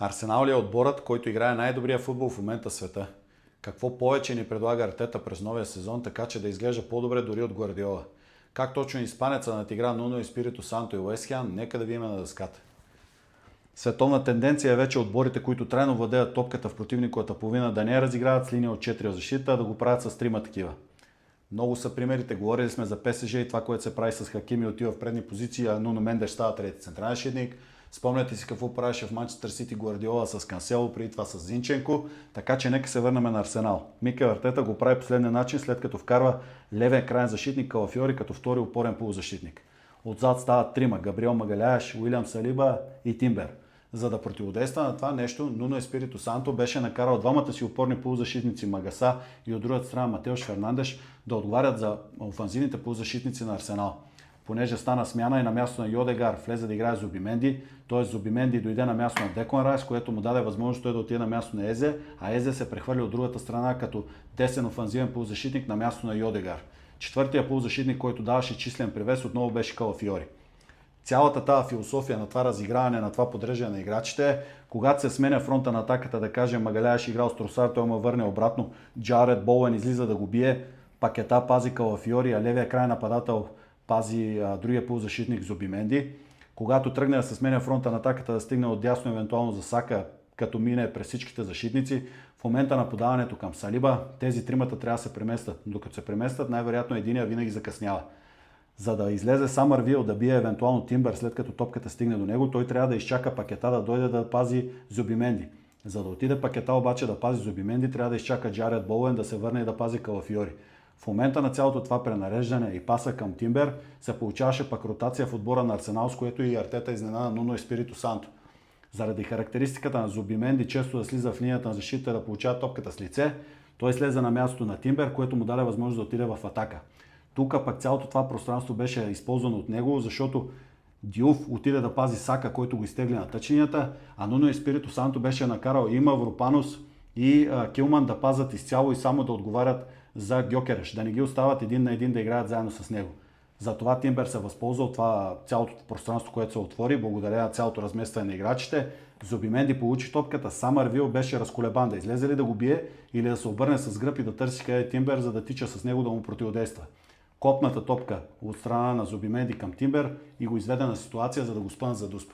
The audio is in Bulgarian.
Арсенал ли е отборът, който играе най-добрия футбол в момента в света? Какво повече ни предлага Артета през новия сезон, така че да изглежда по-добре дори от Гвардиола? Как точно испанеца надигра Нуно и Спирито Санто и Уест Хем, нека да видим на дъската. Световна тенденция е вече отборите, които трайно владеят топката в противниковата половина, да не я разиграват с линия от 4 в защита, а да го правят с 3 такива. Много са примерите. Говорили сме за ПСЖ и това, което се прави с Хакими, отива в предни позиции, а Нуно Мендеш става трети централен защитник. Спомняте си какво правеше в Манчестър Сити Гвардиола с Кансело, преди това с Зинченко, така че нека се върнем на Арсенал. Микел Артета го прави последния начин, след като вкарва левия крайен защитник Калафиори като втори опорен полузащитник. Отзад стават трима: Габриел Магаляеш, Уилям Салиба и Тимбер. За да противодейства на това нещо, Нуно Еспирито Санто беше накарал двамата си опорни полузащитници Магаса и от другата страна Матеош Фернандеш да отговарят за офанзивните полузащитници на Арсенал. Понеже стана смяна и на място на Йодегар влезе да играе Зубименди, т.е. Зубименди дойде на място на Деклан Райс, което му даде възможност той да отиде на място на Езе, а Езе се прехвърли от другата страна като десен офанзивен полузащитник на място на Йодегар. Четвъртия полузащитник, който даваше числен превес, отново беше Калафиори. Цялата тази философия на това разиграване, на това подреждане на играчите, когато се сменя фронта на атаката, да кажем Магаляеш играл с Тросар, той му върне обратно, Джаред Боуен излиза да го бие, Пакета пази Калафиори, а левия край нападател пази другия полузащитник Зубименди. Когато тръгне да се сменя фронта на атаката, да стигне от дясно евентуално за Сака, като мине през всичките защитници, в момента на подаването към Салиба, тези тримата трябва да се преместят. Докато се преместят, най-вероятно единия винаги закъснява. За да излезе Самървил да бие евентуално Тимбър, след като топката стигне до него, той трябва да изчака Пакета да дойде да пази Зубименди. За да отиде Пакета обаче да пази Зубименди, трябва да изчака Джаред Боуен да се върне и да пази Калафиори. В момента на цялото това пренареждане и паса към Тимбер се получаваше пак ротация в отбора на Арсенал, с което и Артета изненада Нуно Еспирито Санто. Заради характеристиката на Зубименди често да слиза в линията на защита да получава топката с лице, той слезе на мястото на Тимбер, което му даде възможност да отиде в атака. Тук пък цялото това пространство беше използвано от него, защото Диуф отиде да пази Сака, който го изтегли на тъчнията, а Нуно Еспирито Санто беше накарал и Мавропанос и Килман да пазят изцяло и само да отговарят за Гьокереш, да не ги остават един на един да играят заедно с него. Затова Тимбер се възползва от това цялото пространство, което се отвори, благодаря на цялото разместване на играчите. Зубименди получи топката, Самървил беше разколебан да излезе ли да го бие или да се обърне с гръб и да търси къде е Тимбер, за да тича с него да му противодейства. Копната топка от страна на Зубименди към Тимбер и го изведе на ситуация, за да го спънат за дуспа.